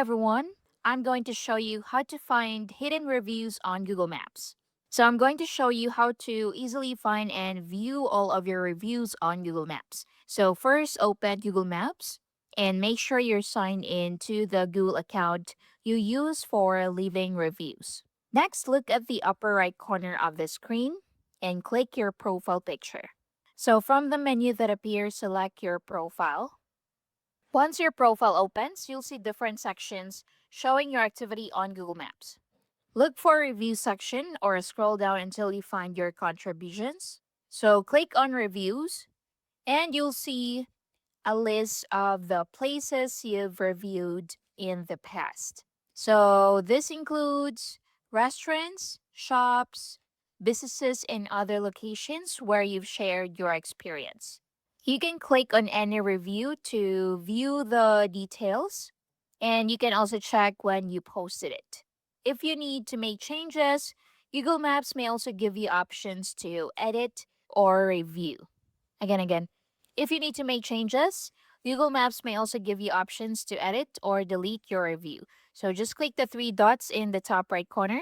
everyone. I'm going to show you how to find hidden reviews on Google Maps. So I'm going to show you how to easily find and view all of your reviews on Google Maps. So first open Google Maps and make sure you're signed in to the Google account you use for leaving reviews. Next, look at the upper right corner of the screen and click your profile picture. So from the menu that appears, select your profile. Once your profile opens, you'll see different sections showing your activity on Google Maps. Look for review section or scroll down until you find your contributions. So click on reviews and you'll see a list of the places you've reviewed in the past. So this includes restaurants, shops, businesses, and other locations where you've shared your experience. You can click on any review to view the details, and you can also check when you posted it. If you need to make changes, Google Maps may also give you options to edit or review. Again, if you need to make changes, Google Maps may also give you options to edit or delete your review. So just click the three dots in the top right corner.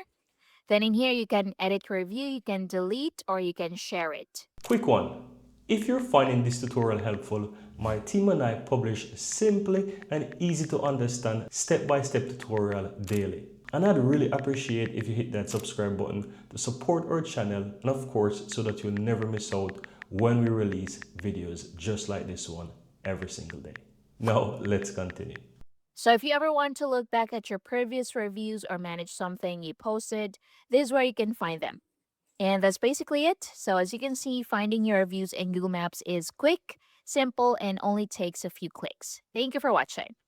Then in here, you can edit your review, you can delete, or you can share it. Quick one. If you're finding this tutorial helpful, my team and I publish simply and easy to understand step-by-step tutorial daily. And I'd really appreciate if you hit that subscribe button to support our channel and of course so that you'll never miss out when we release videos just like this one every single day. Now let's continue. So if you ever want to look back at your previous reviews or manage something you posted, this is where you can find them. And that's basically it. So as you can see, finding your reviews in Google Maps is quick, simple, and only takes a few clicks. Thank you for watching.